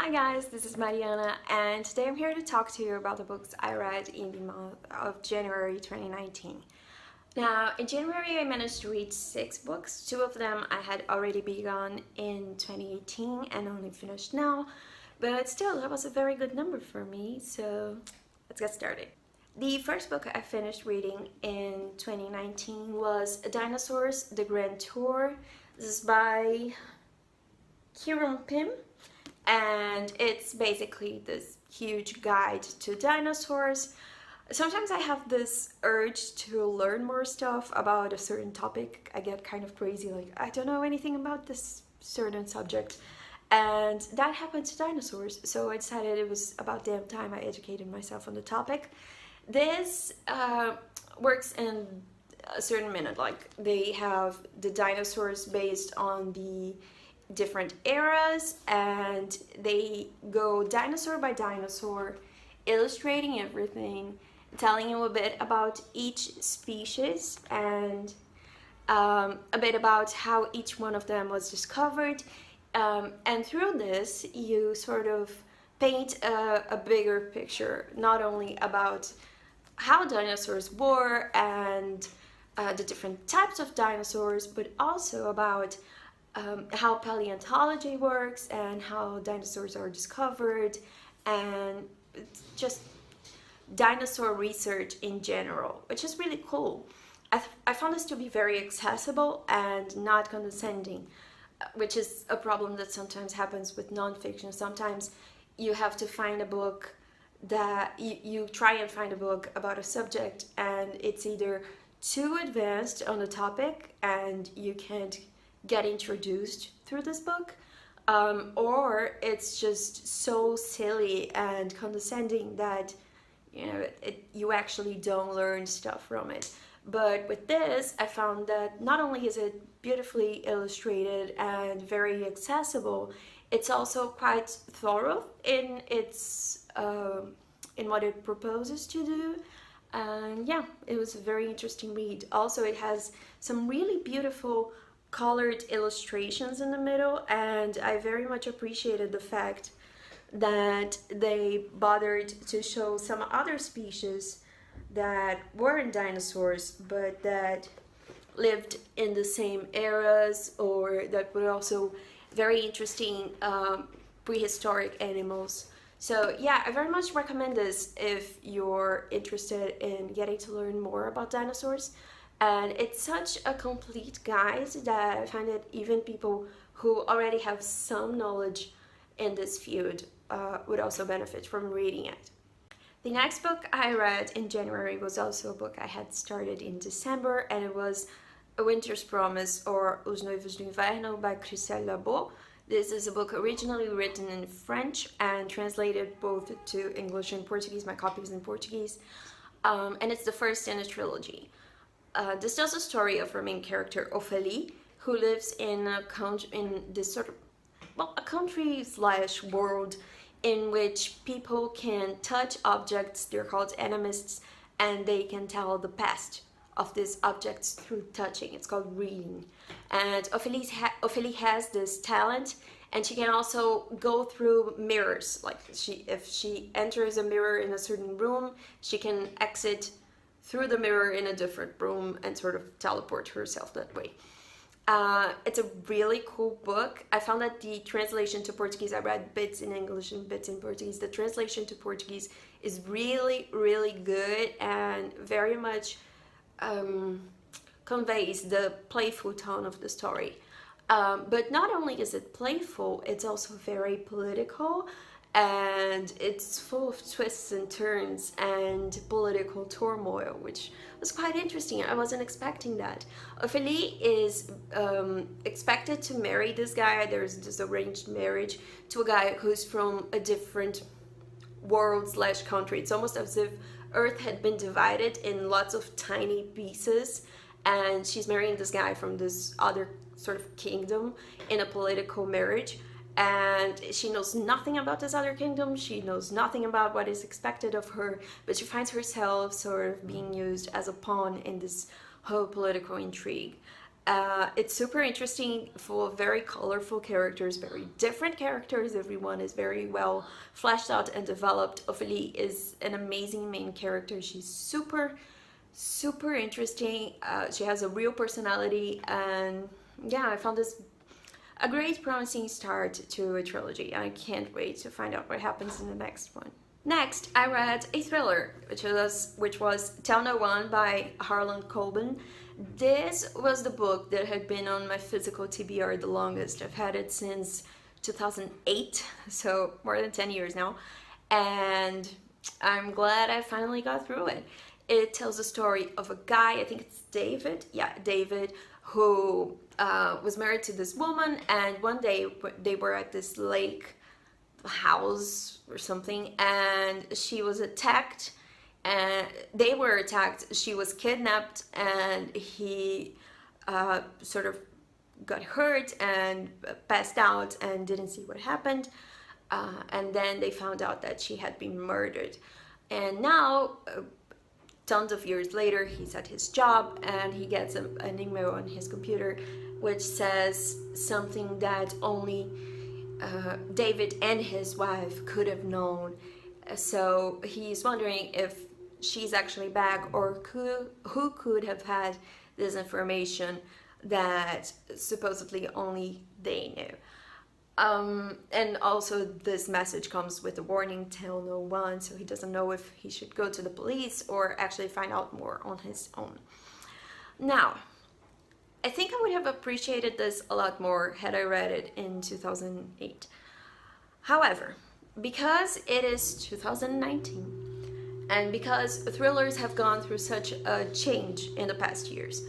Hi guys, this is Mariana, and today I'm here to talk to you about the books I read in the month of January 2019. Now, in January I managed to read 6 books. 2 of them I had already begun in 2018 and only finished now, but still that was a very good number for me, so let's get started. The first book I finished reading in 2019 was Dinosaurs: The Grand Tour. This is by Hiram Pym. And it's basically this huge guide to dinosaurs. Sometimes I have this urge to learn more stuff about a certain topic. I get kind of crazy, like I don't know anything about this certain subject. And that happened to dinosaurs, so I decided it was about damn time I educated myself on the topic. This works in a certain minute, like they have the dinosaurs based on the different eras, and they go dinosaur by dinosaur, illustrating everything, telling you a bit about each species and a bit about how each one of them was discovered, and through this you sort of paint a bigger picture, not only about how dinosaurs were and the different types of dinosaurs, but also about how paleontology works and how dinosaurs are discovered, and just dinosaur research in general, which is really cool. I found this to be very accessible and not condescending, which is a problem that sometimes happens with nonfiction. Sometimes you have to find a book that you try and find a book about a subject and it's either too advanced on the topic and you can't get introduced through this book, or it's just so silly and condescending that you actually don't learn stuff from it. But with this, I found that not only is it beautifully illustrated and very accessible, it's also quite thorough in its in what it proposes to do. And yeah, it was a very interesting read. Also, it has some really beautiful colored illustrations in the middle, and I very much appreciated the fact that they bothered to show some other species that weren't dinosaurs but that lived in the same eras, or that were also very interesting prehistoric animals. So yeah, I very much recommend this if you're interested in getting to learn more about dinosaurs. And it's such a complete guide that I find that even people who already have some knowledge in this field would also benefit from reading it. The next book I read in January was also a book I had started in December, and it was A Winter's Promise, or Os Noivos do Inverno by Christelle Labau. This is a book originally written in French and translated both to English and Portuguese. My copy is in Portuguese, and it's the first in a trilogy. This tells the story of our main character, Ophélie, who lives in a country/world in which people can touch objects. They're called animists, and they can tell the past of these objects through touching. It's called reading. And Ophélie has this talent, and she can also go through mirrors. Like if she enters a mirror in a certain room, she can exit through the mirror in a different room and sort of teleport herself that way. It's a really cool book. I found that the translation to Portuguese, I read bits in English and bits in Portuguese. The translation to Portuguese is really, really good and very much conveys the playful tone of the story. But not only is it playful, it's also very political, and it's full of twists and turns and political turmoil, which was quite interesting. I wasn't expecting that. Ophélie is expected to marry this guy. There's this arranged marriage to a guy who's from a different world/country. It's almost as if Earth had been divided in lots of tiny pieces, and she's marrying this guy from this other sort of kingdom in a political marriage. And she knows nothing about this other kingdom. She knows nothing about what is expected of her, but she finds herself sort of being used as a pawn in this whole political intrigue. It's super interesting, full of very colorful characters, very different characters. Everyone is very well fleshed out and developed. Ophélie is an amazing main character. She's super interesting. She has a real personality, and yeah, I found this a great promising start to a trilogy. I can't wait to find out what happens in the next one. Next, I read a thriller, which was Tell No One by Harlan Coben. This was the book that had been on my physical TBR the longest. I've had it since 2008, so more than 10 years now, and I'm glad I finally got through it. It tells the story of a guy, I think it's David, who was married to this woman, and one day they were at this lake house or something, and she was attacked, and they were attacked. She was kidnapped, and he sort of got hurt and passed out and didn't see what happened, and then they found out that she had been murdered. And now tons of years later, he's at his job and he gets an email on his computer which says something that only David and his wife could have known. So he's wondering if she's actually back, or who could have had this information that supposedly only they knew. And also this message comes with a warning, tell no one, so he doesn't know if he should go to the police or actually find out more on his own. Now, I think I would have appreciated this a lot more had I read it in 2008. However, because it is 2019, and because thrillers have gone through such a change in the past years,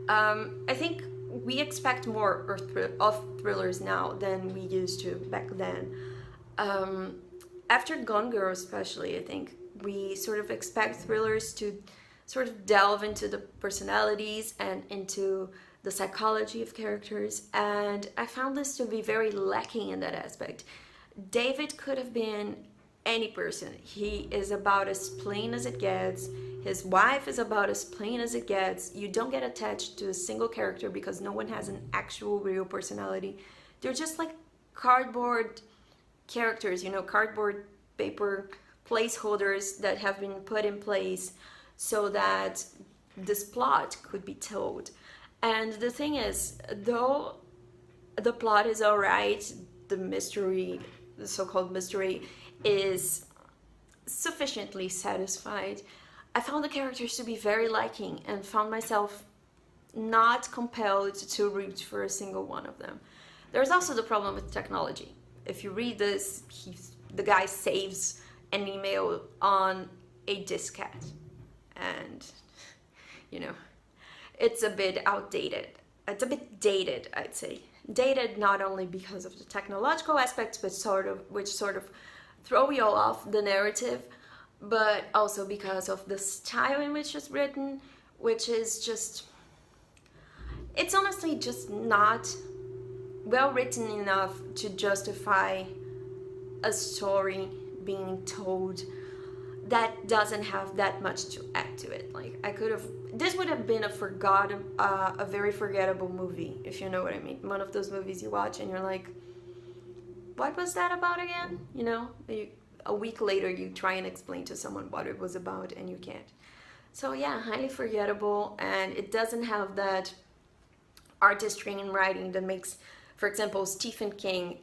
I think we expect more of thrillers now than we used to back then. After Gone Girl especially, I think we sort of expect thrillers to sort of delve into the personalities and into the psychology of characters, and I found this to be very lacking in that aspect. David could have been any person. He is about as plain as it gets. His wife is about as plain as it gets. You don't get attached to a single character because no one has an actual real personality. They're just like cardboard characters, cardboard paper placeholders that have been put in place so that this plot could be told. And the thing is, though the plot is alright, the mystery, the so-called mystery, is sufficiently satisfied, I found the characters to be very lacking and found myself not compelled to root for a single one of them. There's also the problem with technology. If you read this, the guy saves an email on a diskette, and it's a bit outdated. It's a bit dated, I'd say. Dated not only because of the technological aspects, which sort of throw you all off the narrative, but also because of the style in which it's written, which is just, it's honestly just not well written enough to justify a story being told that doesn't have that much to add to it. Like, this would have been a very forgettable movie, if you know what I mean. One of those movies you watch and you're like, what was that about again? A week later you try and explain to someone what it was about and you can't. So yeah, highly forgettable, and it doesn't have that artistry in writing that makes, for example, Stephen King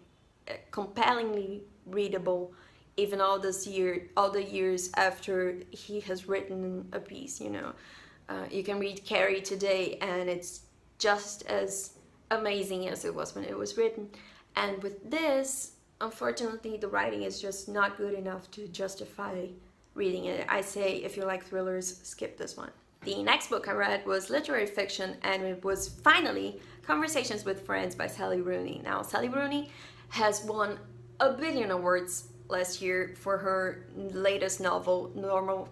compellingly readable even all the years after he has written a piece. You can read Carrie today and it's just as amazing as it was when it was written. And with this, unfortunately, the writing is just not good enough to justify reading it. I say, if you like thrillers, skip this one. The next book I read was literary fiction, and it was finally Conversations with Friends by Sally Rooney. Now, Sally Rooney has won a billion awards last year for her latest novel, Normal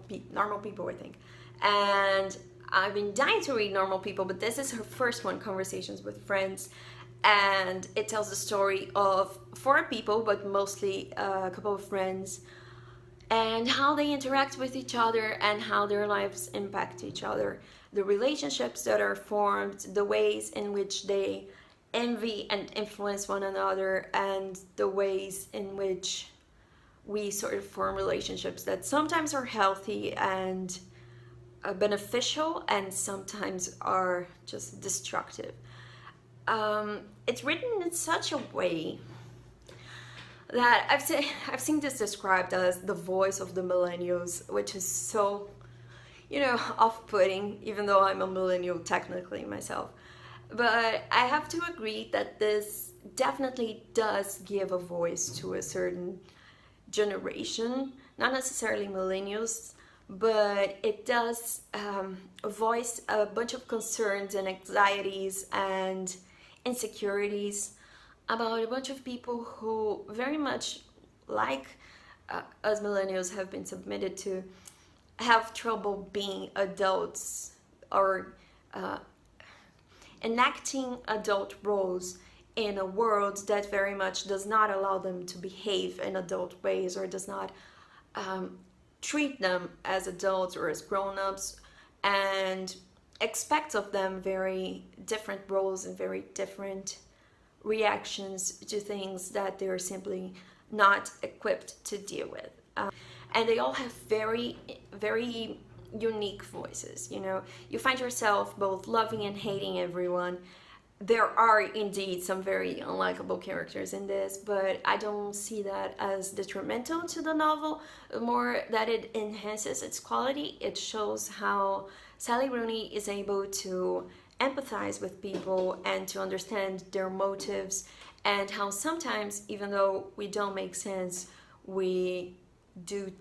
People, I think. And I've been dying to read Normal People, but this is her first one, Conversations with Friends. And it tells the story of 4 people, but mostly a couple of friends. and how they interact with each other and how their lives impact each other, the relationships that are formed, the ways in which they envy and influence one another, and the ways in which we sort of form relationships that sometimes are healthy and beneficial and sometimes are just destructive. It's written in such a way that I've seen this described as the voice of the millennials, which is so, off-putting, even though I'm a millennial technically myself. But I have to agree that this definitely does give a voice to a certain generation, not necessarily millennials, but it does voice a bunch of concerns and anxieties and insecurities about a bunch of people who very much, like us millennials have been submitted to, have trouble being adults or enacting adult roles in a world that very much does not allow them to behave in adult ways, or does not treat them as adults or as grown-ups, and expects of them very different roles and very different reactions to things that they're simply not equipped to deal with. And they all have very, very unique voices. You find yourself both loving and hating everyone. There are indeed some very unlikable characters in this, but I don't see that as detrimental to the novel, more that it enhances its quality. It shows how Sally Rooney is able to empathize with people and to understand their motives, and how sometimes, even though we don't make sense, we do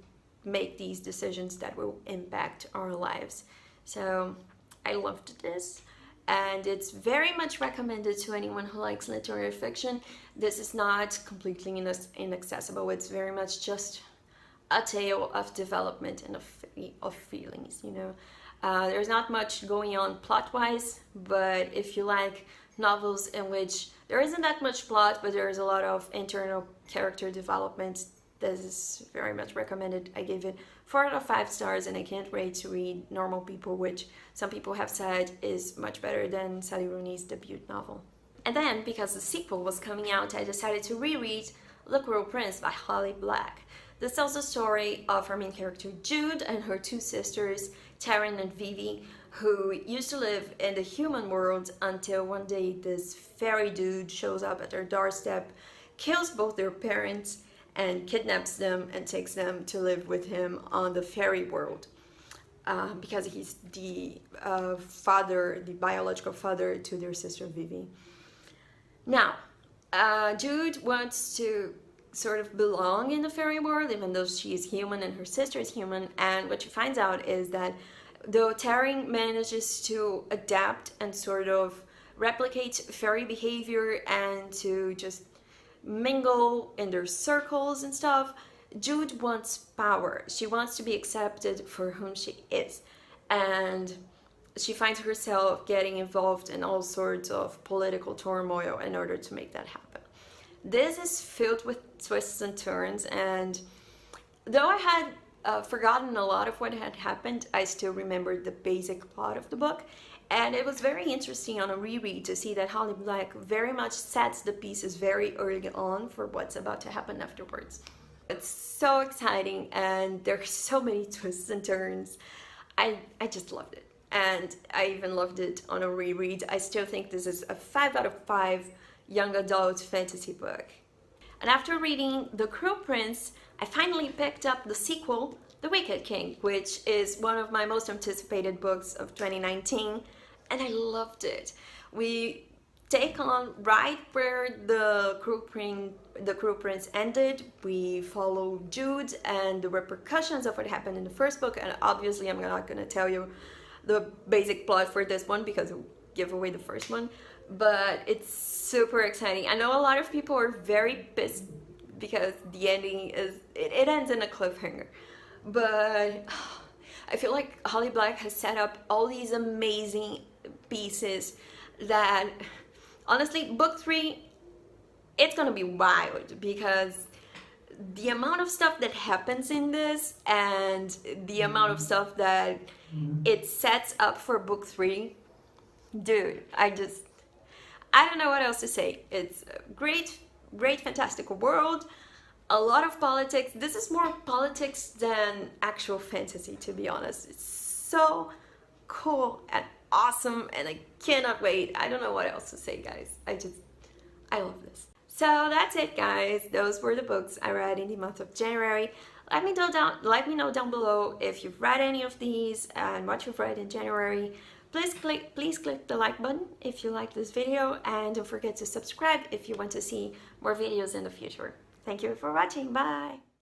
make these decisions that will impact our lives. So I loved this, and it's very much recommended to anyone who likes literary fiction. This is not completely inaccessible. It's very much just a tale of development and of feelings, There's not much going on plot-wise, but if you like novels in which there isn't that much plot, but there's a lot of internal character development, this is very much recommended. I gave it 4 out of 5 stars, and I can't wait to read Normal People, which some people have said is much better than Sally Rooney's debut novel. And then, because the sequel was coming out, I decided to reread The Cruel Prince by Holly Black. This tells the story of our main character Jude and her 2 sisters, Taryn and Vivi, who used to live in the human world until one day this fairy dude shows up at their doorstep, kills both their parents, and kidnaps them and takes them to live with him on the fairy world, because he's the father, the biological father to their sister Vivi. Now, Jude wants to sort of belong in the fairy world, even though she is human and her sister is human, and what she finds out is that though Taryn manages to adapt and sort of replicate fairy behavior and to just mingle in their circles and stuff, Jude wants power. She wants to be accepted for whom she is, and she finds herself getting involved in all sorts of political turmoil in order to make that happen. This is filled with twists and turns, and though I had forgotten a lot of what had happened, I still remembered the basic plot of the book. And it was very interesting on a reread to see that Holly Black very much sets the pieces very early on for what's about to happen afterwards. It's so exciting, and there are so many twists and turns. I just loved it, and I even loved it on a reread. I still think this is a 5 out of 5 young adult fantasy book. And after reading The Cruel Prince, I finally picked up the sequel, The Wicked King, which is one of my most anticipated books of 2019, and I loved it. We take on right where the Cruel Prince ended. We follow Jude and the repercussions of what happened in the first book, and obviously I'm not going to tell you the basic plot for this one because it will give away the first one, but it's super exciting. I know a lot of people are very pissed because the ending it ends in a cliffhanger, but I feel like Holly Black has set up all these amazing pieces that honestly, book 3, it's gonna be wild, because the amount of stuff that happens in this and the amount of stuff that it sets up for book 3, dude, I don't know what else to say. It's a great, fantastical world, a lot of politics. This is more politics than actual fantasy, to be honest. It's so cool and awesome, and I cannot wait. I don't know what else to say, guys. I love this. So that's it, guys. Those were the books I read in the month of January. Let me know down below if you've read any of these and what you've read in January. Please click the like button if you like this video, and don't forget to subscribe if you want to see more videos in the future. Thank you for watching. Bye!